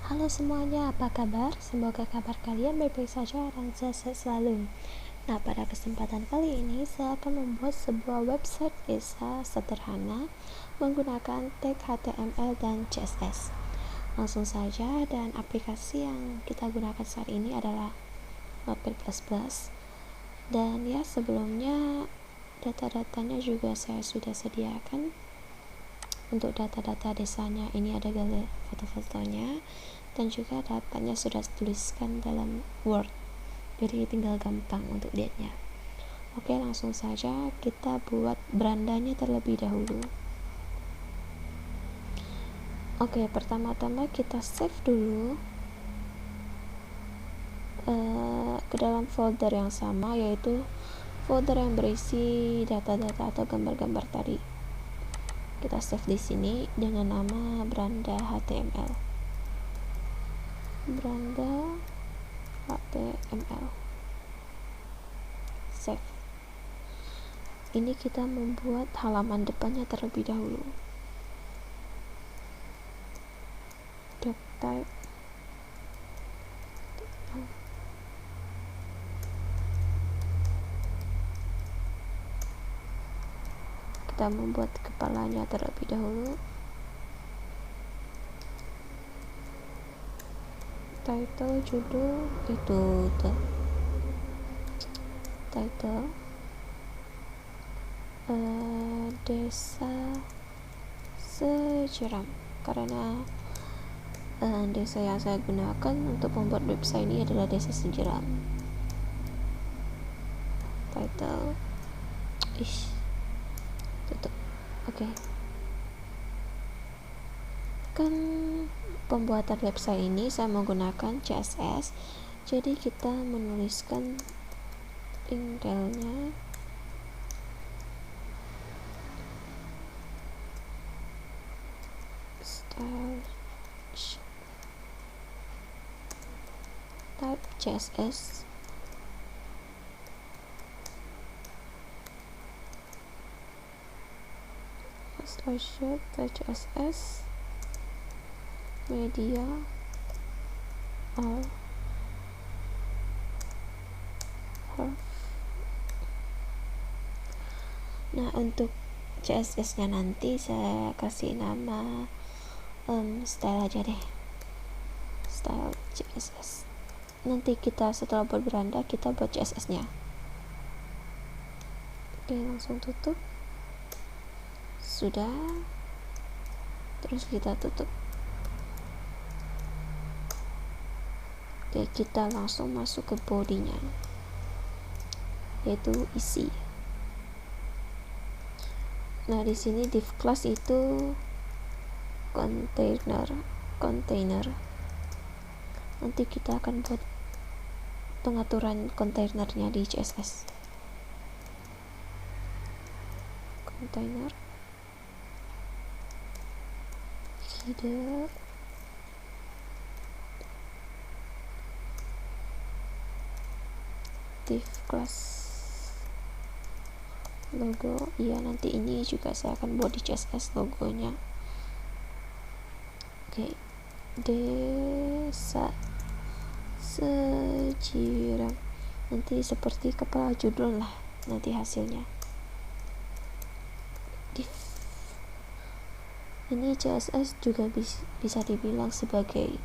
Halo semuanya, apa kabar? Semoga kabar kalian baik-baik saja dan sehat selalu. Nah, pada kesempatan kali ini saya akan membuat sebuah website desa sederhana menggunakan tag HTML dan CSS. Langsung saja, dan aplikasi yang kita gunakan saat ini adalah Notepad++. Dan ya, sebelumnya data-datanya juga saya sudah sediakan. Untuk data-data desanya ini ada galeri foto-fotonya, dan juga datanya sudah tuliskan dalam Word, jadi tinggal gampang untuk lihatnya. Oke, langsung saja kita buat berandanya terlebih dahulu. Oke, pertama-tama kita save dulu ke dalam folder yang sama, yaitu folder yang berisi data-data atau gambar-gambar tadi. Kita save di sini dengan nama beranda HTML. Beranda HTML. Save. Ini kita membuat halaman depannya terlebih dahulu. Type kita membuat kepalanya terlebih dahulu. Title, judul itu title desa Sejiram, karena desa yang saya gunakan untuk membuat website ini adalah desa Sejiram. Title tutup. Oke. Kan pembuatan website ini saya menggunakan CSS, jadi kita menuliskan tinggalnya style type CSS type CSS media all half. Nah, untuk CSS nya nanti saya kasih nama style aja deh, style CSS. Nanti kita setelah buat beranda kita buat CSS nya. Oke, langsung tutup. Sudah, terus kita tutup. Oke, kita langsung masuk ke bodinya, yaitu isi. Nah, di sini div class itu container. Nanti kita akan buat pengaturan kontainernya di CSS. Container, header, div class logo. Iya, nanti ini juga saya akan buat di CSS logonya. Oke, desa Sejiram, nanti seperti kepala judul lah nanti hasilnya. Div ini CSS juga bisa dibilang sebagai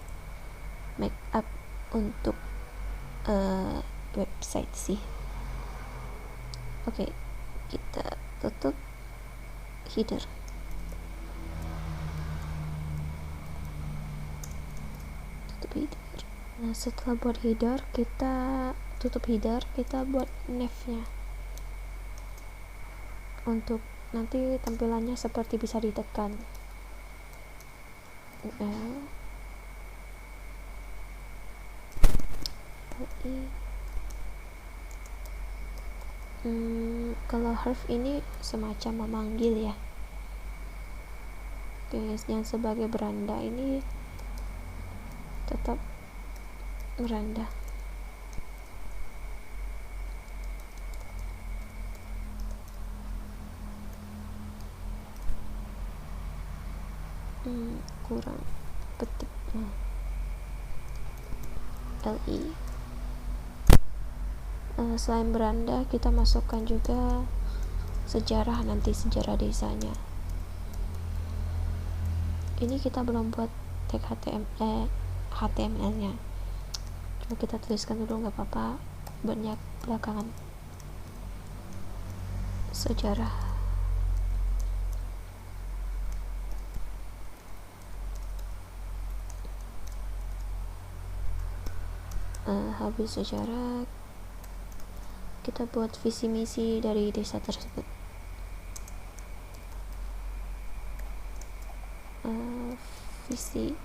makeup untuk website sih. Oke, kita tutup header. Nah, setelah buat header, kita tutup header, kita buat nav-nya. Untuk nanti tampilannya seperti bisa ditekan. Kalau harf ini semacam memanggil ya. Yang sebagai beranda ini tetap beranda. Kurang petik. LI. Selain beranda, kita masukkan juga sejarah, nanti sejarah desanya. Ini kita belum buat tag HTML nya, cuma kita tuliskan dulu, nggak apa-apa, banyak belakangan. Sejarah, habis sejarah kita buat visi misi dari desa tersebut.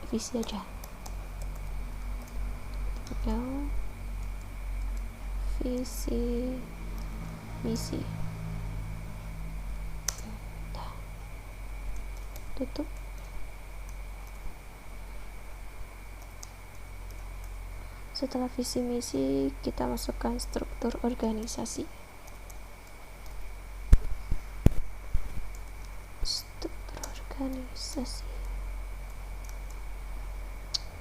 Visi aja ya, visi misi, tutup. Setelah visi misi, kita masukkan struktur organisasi.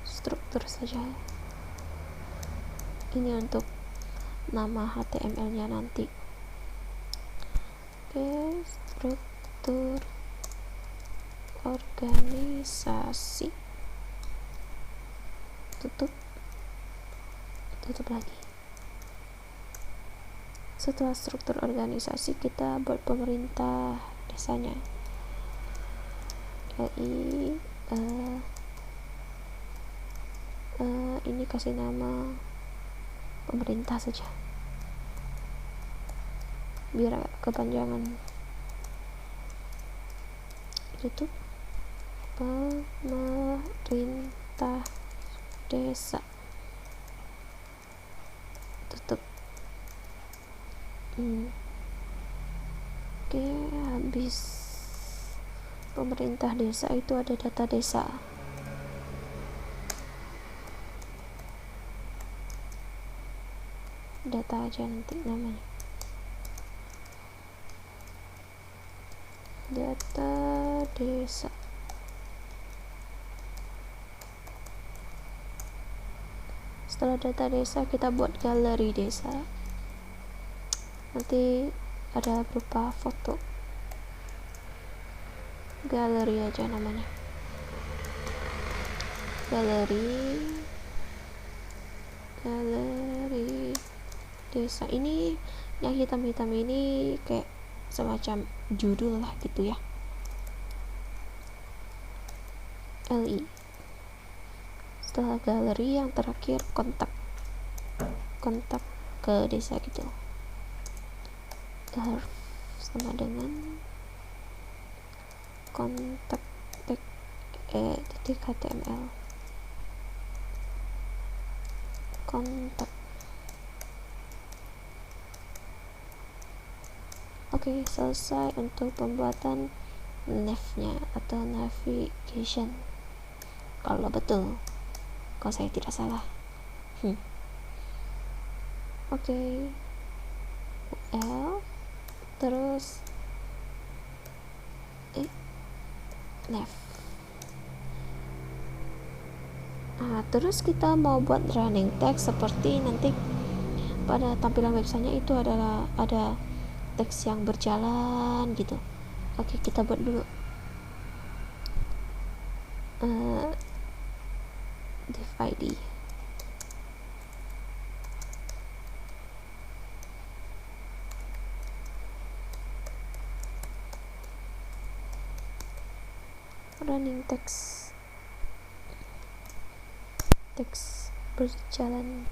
Struktur saja. Ini untuk nama HTML nya nanti. Oke, struktur organisasi, tutup lagi. Setelah struktur organisasi, kita buat pemerintah desanya. Ini kasih nama pemerintah saja biar agak kepanjangan. Tutup. Pemerintah desa, tutup. Oke, habis pemerintah desa itu ada data desa. Data aja nanti namanya, data desa. Setelah data desa, kita buat galeri desa, nanti ada berupa foto. Galeri aja namanya, galeri desa. Ini yang hitam-hitam ini kayak semacam judul lah gitu ya. LI. Setelah galeri, yang terakhir kontak ke desa gitu. Harus sama dengan kontak .html, kontak. Oke, selesai untuk pembuatan nav-nya atau navigation, kalau betul, kalau saya tidak salah. Oke, UL terus nav. Terus kita mau buat running text seperti nanti pada tampilan websitenya itu adalah ada teks yang berjalan gitu. Oke, kita buat dulu. Div ID, running text berjalan.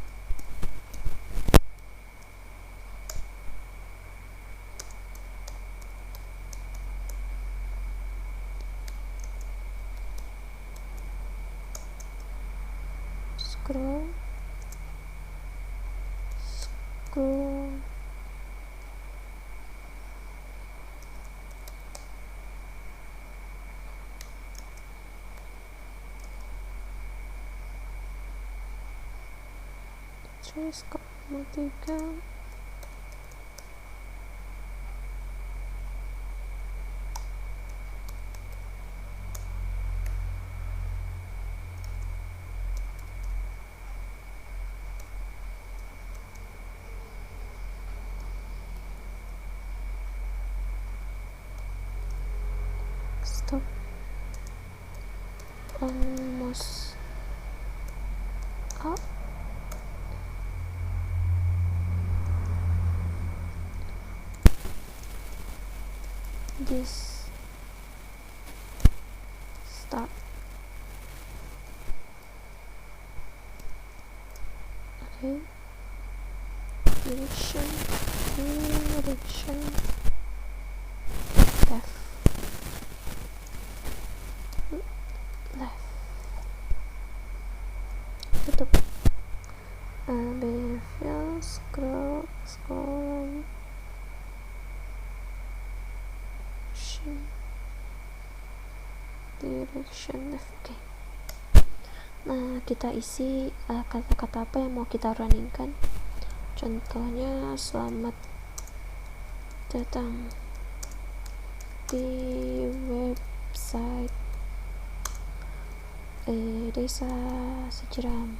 Scroll terus kolom 3. tutup, almost up, this start, okay, direction, left, tutup, bevel, scroll, direction left, okay. Nah, kita isi kata-kata apa yang mau kita runningkan. Contohnya, selamat datang di website Desa Sejiram.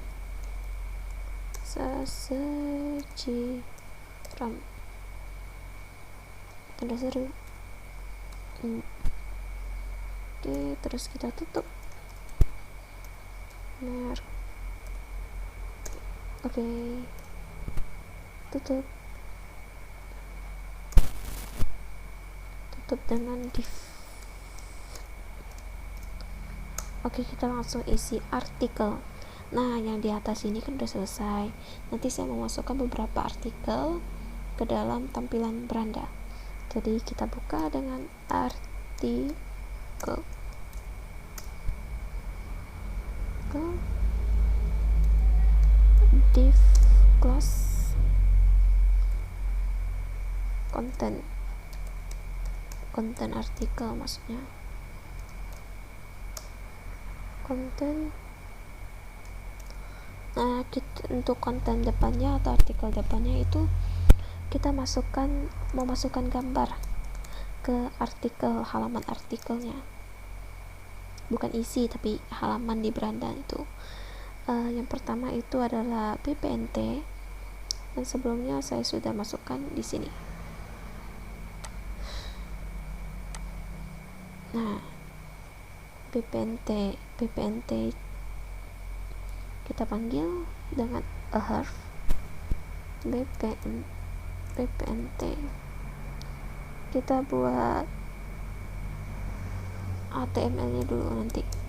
Tanda seru. Oke, terus kita tutup. Oke, tutup dengan div. Oke, kita langsung isi artikel. Nah, yang di atas ini kan udah selesai. Nanti saya mau masukkan beberapa artikel ke dalam tampilan beranda. Jadi kita buka dengan artikel. Div class konten artikel, maksudnya konten. Nah, untuk konten depannya atau artikel depannya itu kita mau masukkan gambar ke artikel, halaman artikelnya, bukan isi tapi halaman di beranda itu. Yang pertama itu adalah BPNT, dan sebelumnya saya sudah masukkan di sini. Nah, BPNT kita panggil dengan a harf BPNT. Kita buat HTML-nya dulu nanti.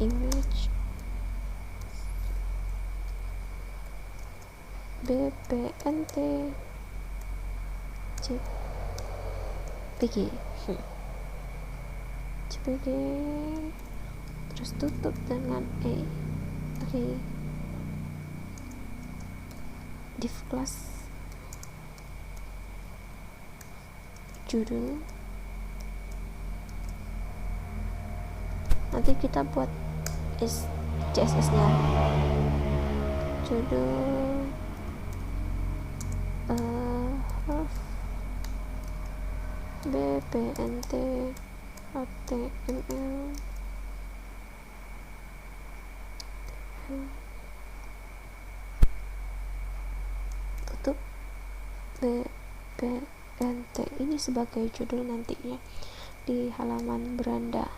Image BPNT JPG terus tutup dengan oke. Div class judul, nanti kita buat CSS nya judul BPNT HTML tutup BPNT ini sebagai judul nantinya di halaman beranda.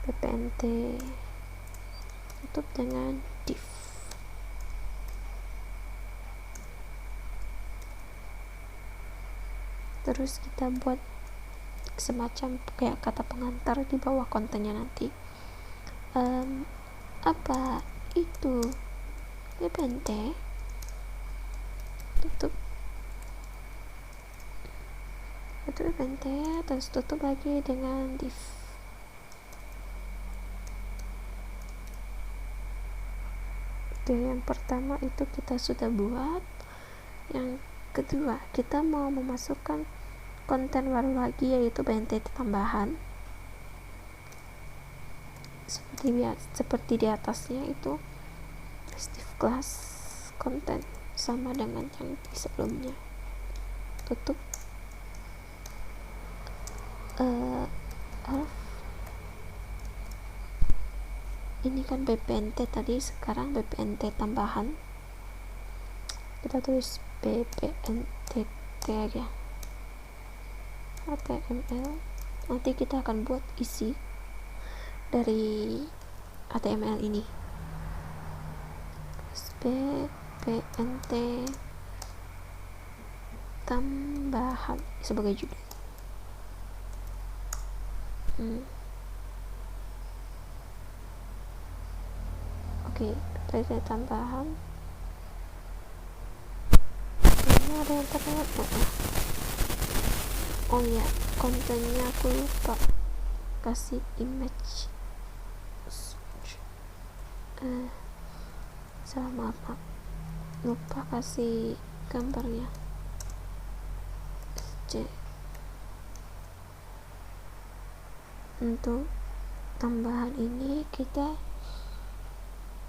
BPNT tutup dengan div. Terus kita buat semacam kayak kata pengantar di bawah kontennya nanti. Apa itu BPNT? Tutup BPNT, terus tutup lagi dengan div. Oke, yang pertama itu kita sudah buat. Yang kedua, kita mau memasukkan konten baru lagi, yaitu BNT tambahan seperti di atasnya itu. Div class konten sama dengan yang di sebelumnya. Tutup ini kan BPNT tadi, sekarang BPNT tambahan. Kita tulis BPNT tag ya, HTML. Nanti kita akan buat isi dari HTML ini. PNT tambahan sebagai judul. Oke, PNT tambahan. Ini ada yang terlewat. Oh ya, kontennya aku lupa kasih image. Salah, maaf, lupa kasih gambarnya. Untuk tambahan ini kita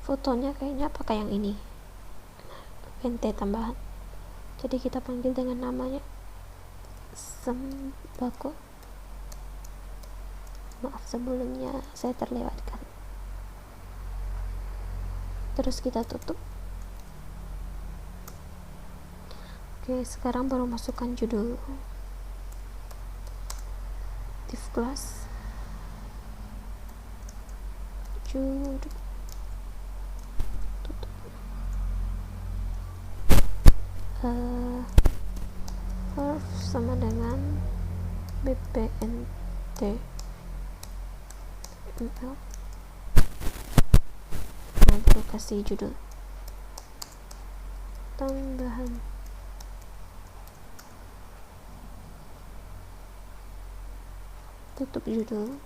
fotonya kayaknya pakai yang ini, PNT tambahan. Jadi kita panggil dengan namanya sembako. Maaf sebelumnya saya terlewatkan. Terus kita tutup. Oke, sekarang baru masukkan judul. Div class judul, tutup. Verb sama dengan bpnt ml. Nah, baru kasih judul tambahan. Tutup judul.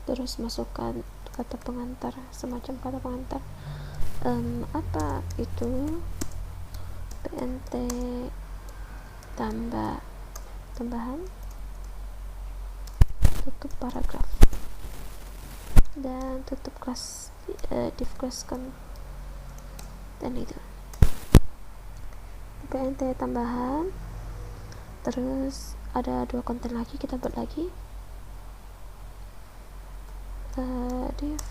Terus masukkan kata pengantar, semacam kata pengantar. Apa itu PNT tambahan. Tutup paragraf dan tutup kelas div class konten itu PNT tambahan. Terus ada 2 konten lagi, kita buat lagi div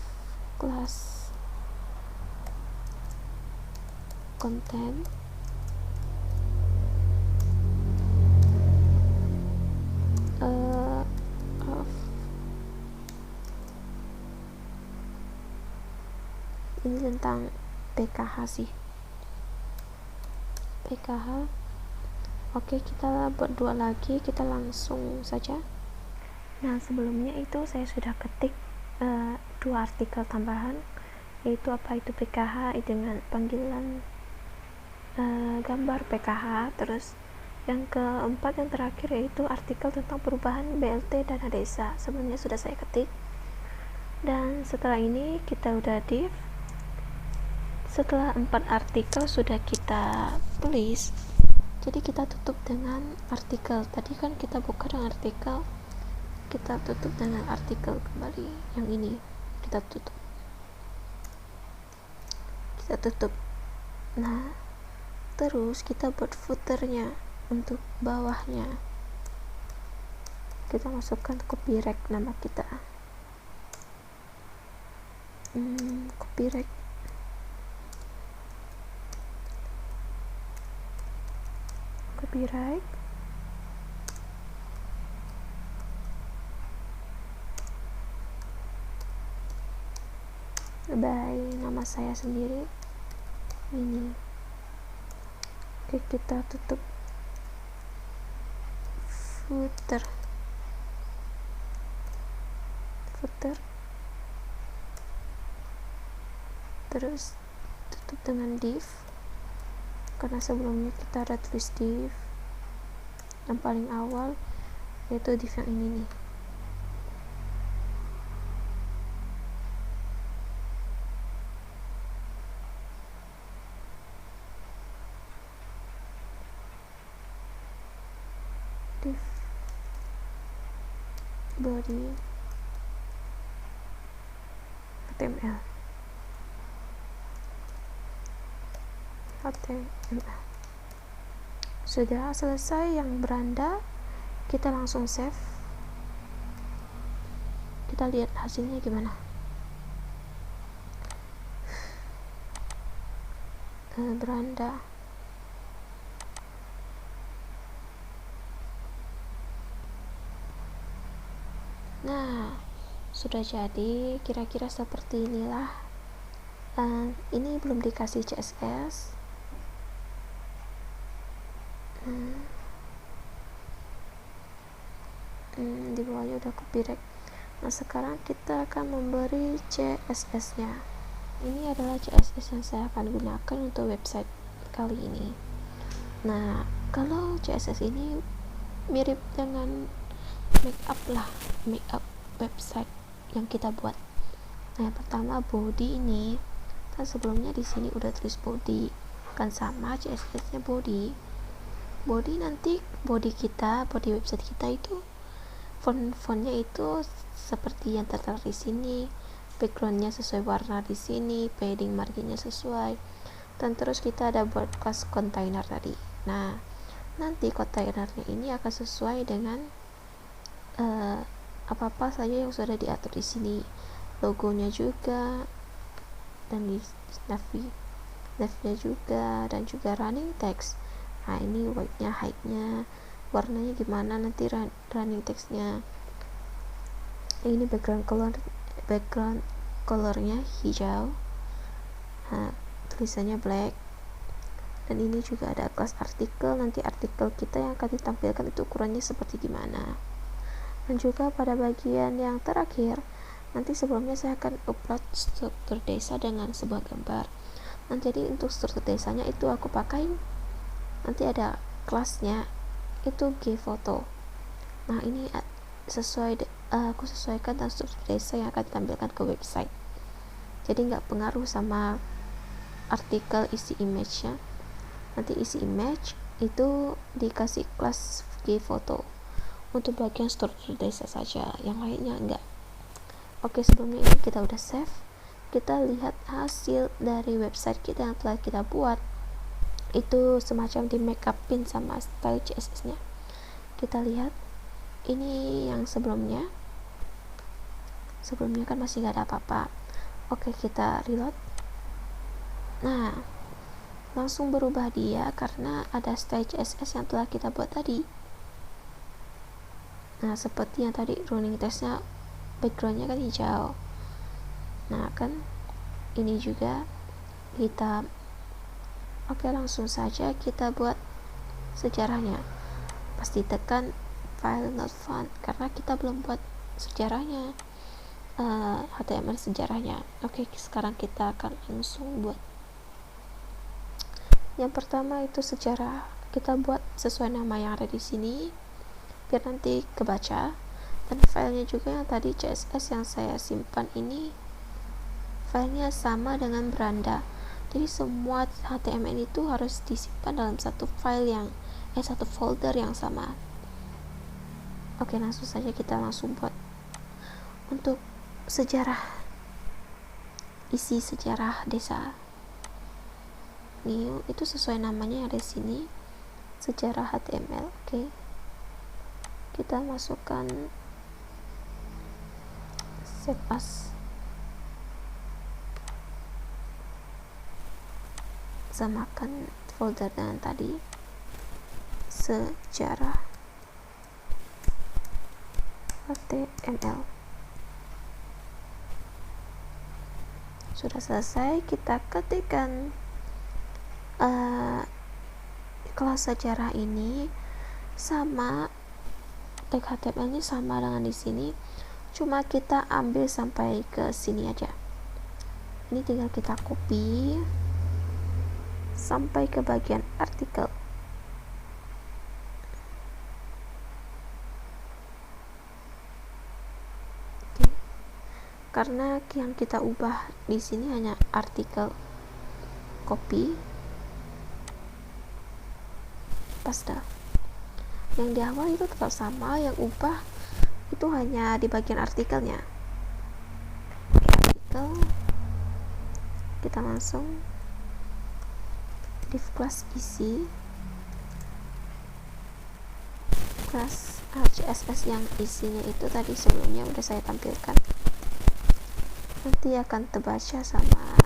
class konten ini tentang PKH sih, PKH. Oke, kita buat 2 lagi, kita langsung saja. Nah, sebelumnya itu saya sudah ketik 2 artikel tambahan, yaitu apa itu PKH dengan panggilan gambar PKH. Terus yang keempat, yang terakhir, yaitu artikel tentang perubahan BLT dana desa. Sebelumnya sudah saya ketik. Dan setelah ini kita udah div. Setelah 4 artikel sudah kita tulis, jadi kita tutup dengan artikel. Tadi kan kita buka dengan artikel, kita tutup dengan artikel kembali. Yang ini kita tutup. Nah, terus kita buat footernya untuk bawahnya. Kita masukkan copyright nama kita. Copyright by nama saya sendiri ini. Oke, kita tutup footer. Terus tutup dengan div, karena sebelumnya kita ada tulis div yang paling awal, yaitu div yang ini nih. Div body HTML. Sudah selesai yang beranda, kita langsung save. Kita lihat hasilnya gimana. beranda. Nah, sudah jadi kira-kira seperti inilah. Ini belum dikasih CSS. Di bawahnya udah copyright. Nah, sekarang kita akan memberi CSS nya. Ini adalah CSS yang saya akan gunakan untuk website kali ini. Nah, kalau CSS ini mirip dengan makeup website yang kita buat. Nah, yang pertama body ini kan sebelumnya di sini udah tulis body, kan sama CSS nya body. Nanti body website kita itu fontnya itu seperti yang tertera di sini, backgroundnya sesuai warna di sini, padding marginnya sesuai, dan terus kita ada buat kelas container tadi. Nah, nanti kontainernya ini akan sesuai dengan apa-apa saja yang sudah diatur di sini, logonya juga, dan di navnya juga, dan juga running text. Nah, ini white-nya, height-nya, warnanya gimana nanti running textnya. Ini background colornya hijau, nah, tulisannya black. Dan ini juga ada kelas artikel, nanti artikel kita yang akan ditampilkan itu ukurannya seperti gimana. Dan juga pada bagian yang terakhir, nanti sebelumnya saya akan upload struktur desa dengan sebuah gambar. Nah, jadi untuk struktur desanya itu aku pakai, nanti ada kelasnya itu gfoto. Nah, ini aku sesuaikan dengan struktur desa yang akan ditampilkan ke website, jadi nggak pengaruh sama artikel isi image-nya. Nanti isi image itu dikasih kelas gfoto untuk bagian struktur desa saja, yang lainnya enggak. Oke, sebelumnya ini kita udah save. Kita lihat hasil dari website kita yang telah kita buat, itu semacam di makeupin sama style CSS nya. Kita lihat ini yang sebelumnya kan masih gak ada apa-apa. Oke, kita reload. Nah, langsung berubah dia karena ada style CSS yang telah kita buat tadi. Nah, seperti yang tadi running textnya backgroundnya kan hijau. Nah, kan ini juga hitam. Oke, langsung saja kita buat sejarahnya. Pasti tekan file not found karena kita belum buat sejarahnya, HTML sejarahnya. Oke, sekarang kita akan langsung buat. Yang pertama itu sejarah, kita buat sesuai nama yang ada di sini biar nanti kebaca. Dan filenya juga yang tadi CSS yang saya simpan ini filenya sama dengan beranda. Jadi semua HTML itu harus disimpan dalam satu folder yang sama. Oke, langsung saja kita langsung buat. Untuk sejarah, isi sejarah desa new itu sesuai namanya yang ada di sini, sejarah HTML. Oke, kita masukkan save as, samakan folder dengan tadi, sejarah HTML. Sudah selesai, kita ketikkan kelas sejarah ini sama tag HTML nya sama dengan di sini, cuma kita ambil sampai ke sini aja. Ini tinggal kita copy sampai ke bagian artikel. Oke. Karena yang kita ubah di sini hanya artikel, copy, paste. Yang di awal itu tetap sama, yang ubah itu hanya di bagian artikelnya. Oke, artikel kita langsung div class isi kelas CSS yang isinya itu tadi sebelumnya udah saya tampilkan, nanti akan terbaca sama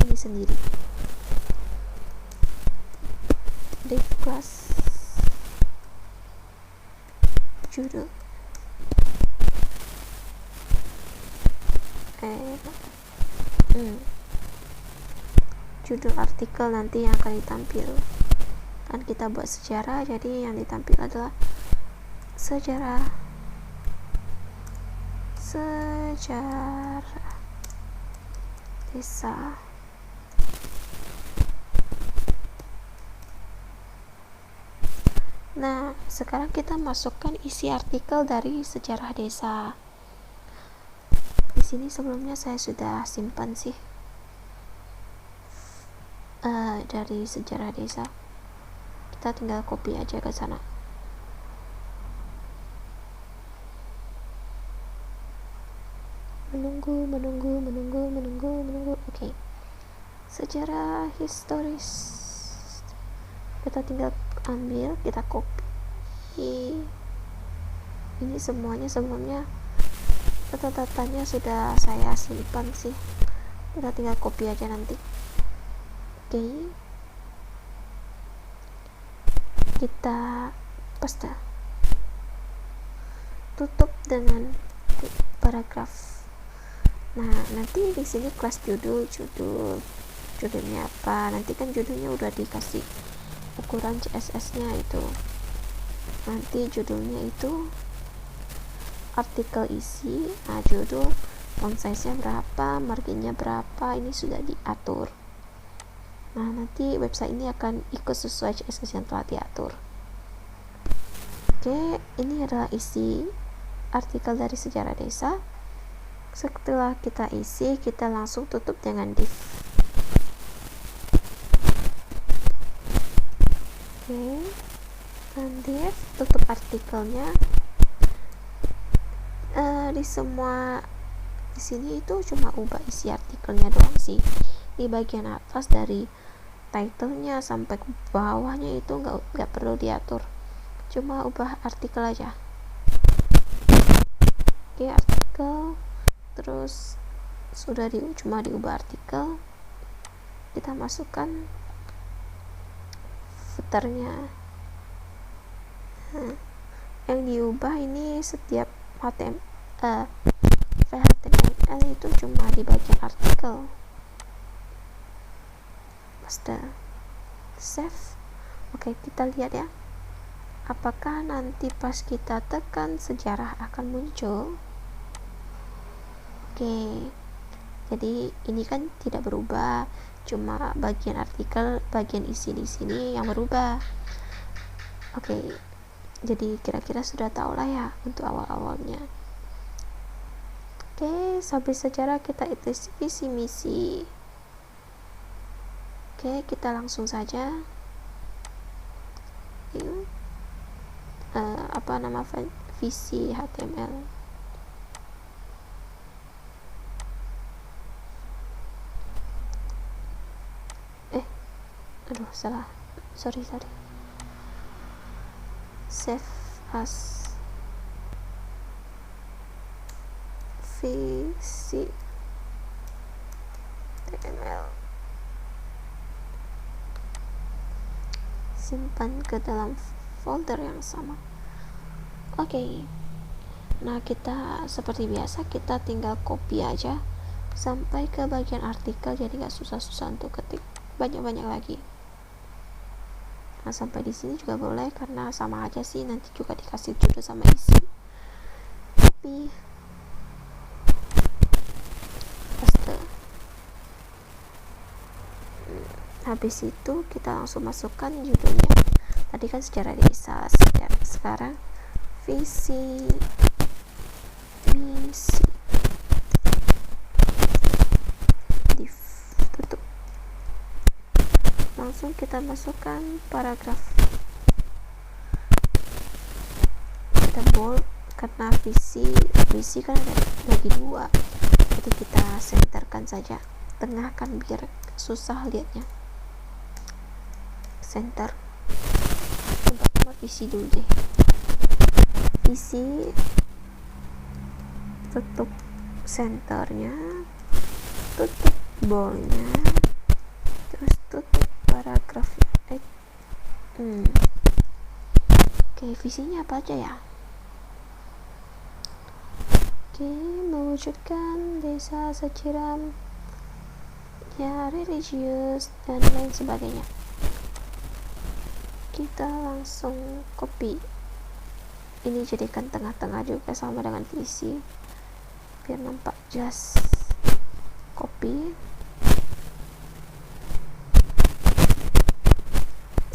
ini sendiri. kelas judul judul artikel nanti yang akan ditampil. Kan kita buat sejarah, jadi yang ditampil adalah sejarah desa. Nah, sekarang kita masukkan isi artikel dari sejarah desa. Di sini sebelumnya saya sudah simpan sih dari sejarah desa. Kita tinggal copy aja ke sana. Menunggu. Oke. Sejarah historis. Kita tinggal ambil, kita copy. Ini semuanya sebelumnya data-datanya sudah saya simpan sih. Kita tinggal copy aja nanti. Oke. Kita paste. Tutup dengan paragraf. Nah, nanti di sini kelas judulnya apa? Nanti kan judulnya udah dikasih ukuran CSS-nya itu. Nanti judulnya itu artikel isi, judul, font size-nya berapa, marginnya berapa, ini sudah diatur. Nah, nanti website ini akan ikut sesuai CSS yang telah diatur. Oke, ini adalah isi artikel dari sejarah desa. Setelah kita isi, kita langsung tutup dengan div. Oke, dan div, tutup artikelnya. Di sini itu cuma ubah isi artikelnya doang sih. Di bagian atas dari title-nya sampai ke bawahnya itu nggak perlu diatur, cuma ubah artikel aja. Oke, artikel, terus sudah cuma diubah artikel, kita masukkan footernya. Yang diubah ini setiap HTML itu cuma di bagian artikel. Paste, save. Oke, kita lihat ya, apakah nanti pas kita tekan sejarah akan muncul. Oke, jadi ini kan tidak berubah, cuma bagian artikel, bagian isi di sini yang berubah. Oke, jadi kira-kira sudah tahu lah ya untuk awal-awalnya. Oke, sampai sejarah kita isi misi. Oke, kita langsung saja. Visi HTML. Salah. Sorry. Save as visi HTML. Simpan ke dalam folder yang sama. Oke. Nah, kita seperti biasa, kita tinggal copy aja sampai ke bagian artikel, jadi gak susah-susah untuk ketik banyak-banyak lagi. Nah, sampai di sini juga boleh karena sama aja sih, nanti juga dikasih judul sama isi. Tapi paste. Habis itu kita langsung masukkan judulnya. Tadi kan sejarah desa, sekarang visi misi. Div, tutup. Langsung kita masukkan paragraf. Kita bold karena visi kan ada bagi dua, jadi kita centerkan saja, tengahkan biar susah lihatnya. Center. Coba visi dulu deh. Visi, tutup centernya, tutup boldnya, terus tutup paragraf Oke, visinya apa aja ya? Oke, mewujudkan desa sejiram ya religius dan lain sebagainya. Kita langsung copy ini, jadikan tengah-tengah juga sama dengan visi biar nampak jelas. Copy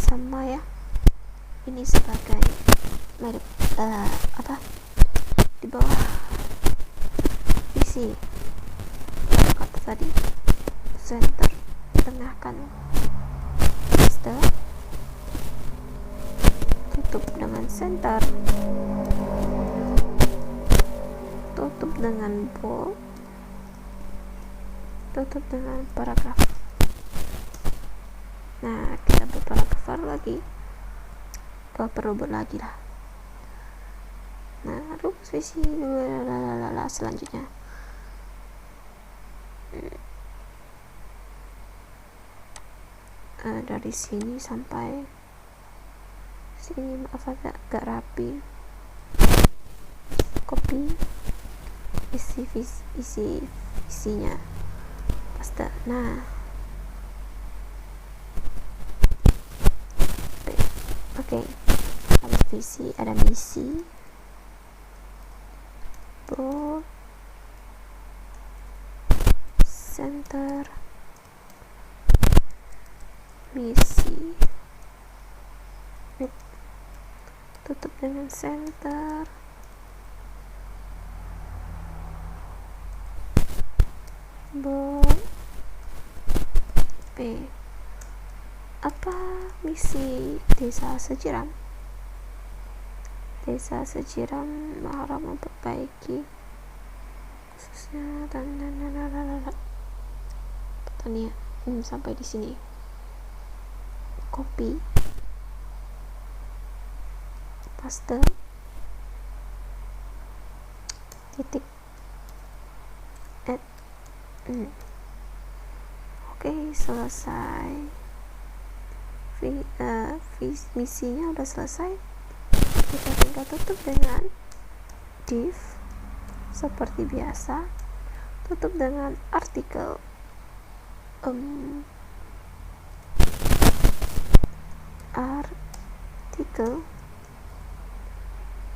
sama ya, ini sebagai mirip di bawah visi kata tadi, center, tengahkan, paste, tutup dengan center, tutup dengan bold, tutup dengan paragraf. Nah, kita buat paragraf baru lagi, gak perlu buat lagi lah. Nah, rumus visi selanjutnya dari sini sampai sini, maaf agak rapi. Copy isi visinya, paste. Nah, oke. Habis visi ada misi, bold, center, misi, tutup dengan center, bold. P. Apa misi desa sejiram? Desa sejiram harus memperbaiki khususnya pertanian. Sampai di sini. Copy, paste, titik, add. Oke, selesai. Misinya udah selesai. Kita tinggal tutup dengan div seperti biasa, tutup dengan artikel,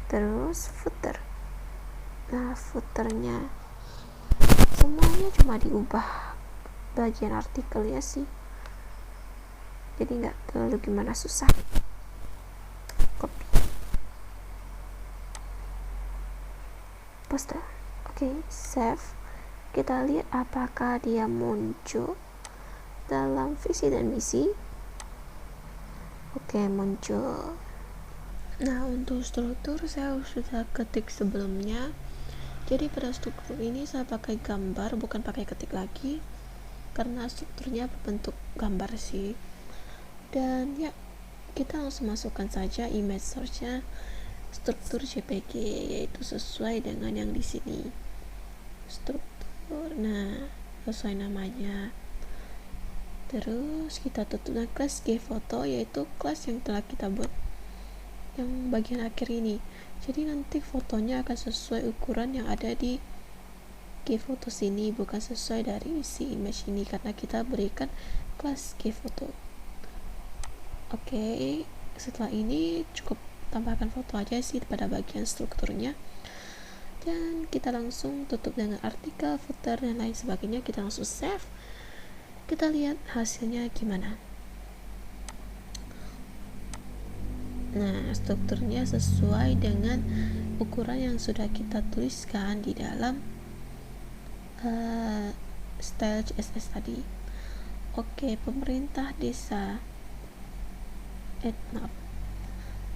terus footer. Nah, footernya semuanya cuma diubah bagian artikelnya sih, jadi nggak terlalu gimana susah. Copy, paste. Oke, save. Kita lihat apakah dia muncul dalam visi dan misi. Oke, muncul. Nah, untuk struktur saya sudah ketik sebelumnya. Jadi pada struktur ini saya pakai gambar, bukan pakai ketik lagi, karena strukturnya berbentuk gambar sih. Dan ya, kita langsung masukkan saja image source-nya, struktur JPG, yaitu sesuai dengan yang di sini. Struktur, nah sesuai namanya. Terus kita tutup dengan kelas gPhoto, yaitu kelas yang telah kita buat yang bagian akhir ini. Jadi nanti fotonya akan sesuai ukuran yang ada di gPhoto sini, bukan sesuai dari isi image ini karena kita berikan kelas gPhoto. Oke, setelah ini cukup tambahkan foto aja sih pada bagian strukturnya, dan kita langsung tutup dengan artikel, footer, dan lain sebagainya. Kita langsung save. Kita lihat hasilnya gimana. Nah, strukturnya sesuai dengan ukuran yang sudah kita tuliskan di dalam style CSS tadi. Oke, pemerintah desa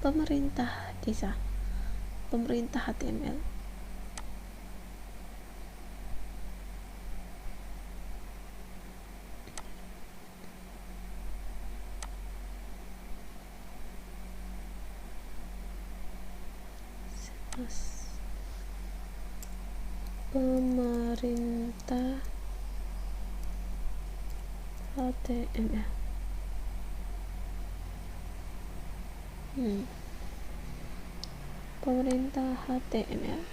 pemerintah HTML. Pemerintah HTML. Pemerintah HTML,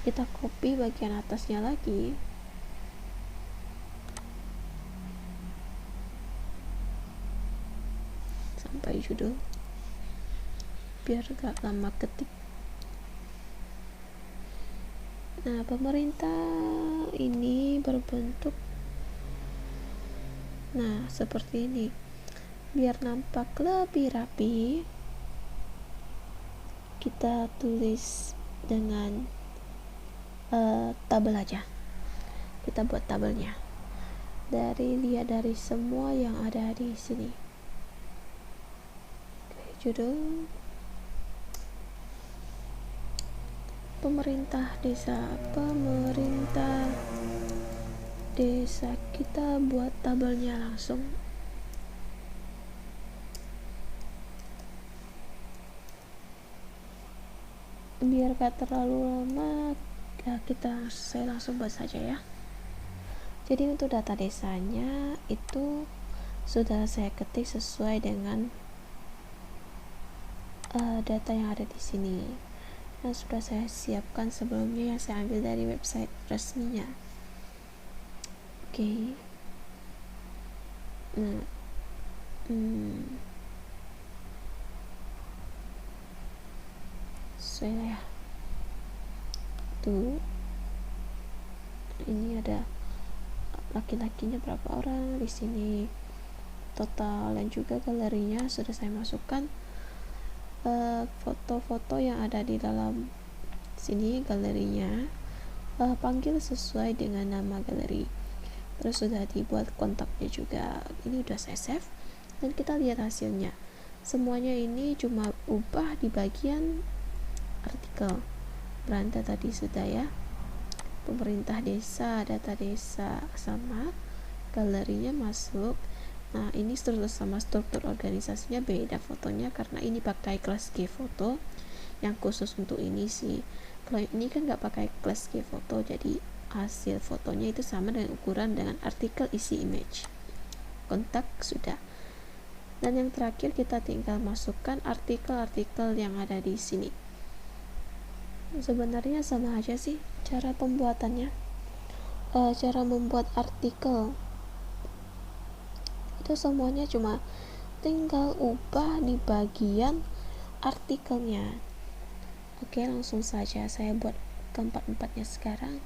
kita copy bagian atasnya lagi, sampai judul biar gak lama ketik. Nah, pemerintah ini berbentuk seperti ini. Biar nampak lebih rapi, kita tulis dengan tabel aja. Kita buat tabelnya. Lihat dari semua yang ada di sini. Judul pemerintah desa, kita buat tabelnya langsung. Biar gak terlalu lama, saya langsung buat saja ya. Jadi untuk data desanya itu sudah saya ketik sesuai dengan data yang ada di sini. Nah, sudah saya siapkan sebelumnya yang saya ambil dari website resminya. Oke. Saya tuh ini ada laki-lakinya berapa orang di sini total, dan juga galerinya sudah saya masukkan foto-foto yang ada di dalam sini galerinya, panggil sesuai dengan nama galeri. Terus sudah dibuat kontaknya juga. Ini udah saya save dan kita lihat hasilnya. Semuanya ini cuma ubah di bagian artikel. Beranda tadi sudah ya. Pemerintah desa, data desa sama, galerinya masuk. Nah, ini struktur organisasinya beda fotonya karena ini pakai kelas G foto yang khusus untuk ini sih. Kalau ini kan nggak pakai kelas G foto, jadi hasil fotonya itu sama dengan ukuran dengan artikel isi image. Kontak sudah. Dan yang terakhir kita tinggal masukkan artikel-artikel yang ada di sini. Sebenarnya sama aja sih cara pembuatannya. Cara membuat artikel itu semuanya cuma tinggal ubah di bagian artikelnya. Oke, langsung saja saya buat keempat-empatnya sekarang.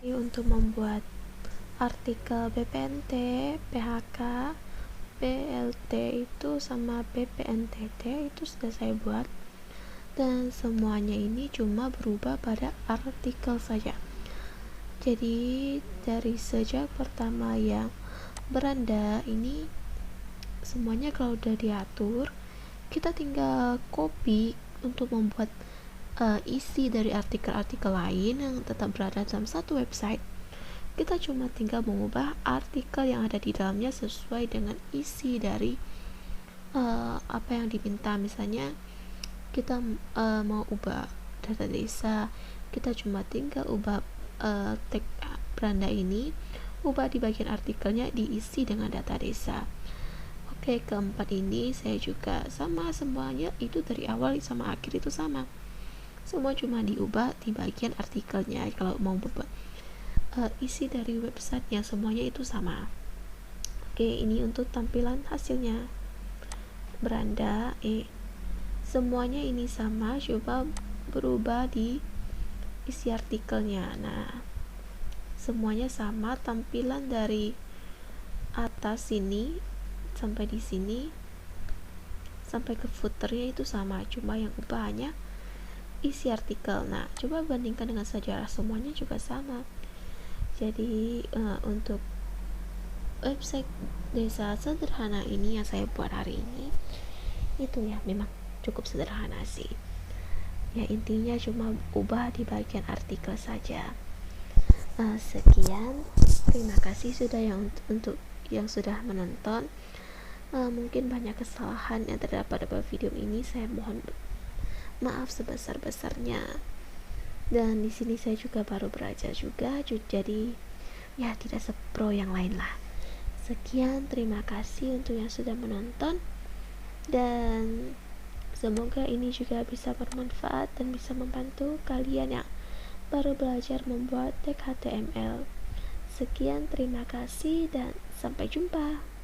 Ini untuk membuat artikel BPNT, PHK, PLT itu sama BPNTT itu sudah saya buat, dan semuanya ini cuma berubah pada artikel saja. Jadi dari sejak pertama yang beranda ini semuanya kalau udah diatur, kita tinggal copy untuk membuat isi dari artikel-artikel lain yang tetap berada dalam satu website. Kita cuma tinggal mengubah artikel yang ada di dalamnya sesuai dengan isi dari apa yang diminta. Misalnya kita mau ubah data desa, kita cuma tinggal ubah tag beranda ini, ubah di bagian artikelnya, diisi dengan data desa. Oke, keempat ini saya juga sama, semuanya itu dari awal sama akhir itu sama. Semua cuma diubah di bagian artikelnya. Kalau mau buat isi dari website yang semuanya itu sama. Oke, ini untuk tampilan hasilnya. Beranda semuanya ini sama, coba berubah di isi artikelnya. Nah, semuanya sama, tampilan dari atas sini sampai di sini sampai ke footernya itu sama, cuma yang ubah hanya isi artikel. Nah, coba bandingkan dengan sejarah, semuanya juga sama. Jadi untuk website desa sederhana ini yang saya buat hari ini itu ya memang cukup sederhana sih ya, intinya cuma ubah di bagian artikel saja. Sekian, terima kasih sudah untuk yang sudah menonton. Mungkin banyak kesalahan yang terdapat pada video ini, saya mohon maaf sebesar-besarnya. Dan di sini saya juga baru belajar juga, jadi ya tidak sepro yang lain lah. Sekian, terima kasih untuk yang sudah menonton. Dan semoga ini juga bisa bermanfaat dan bisa membantu kalian yang baru belajar membuat tag HTML. Sekian, terima kasih dan sampai jumpa.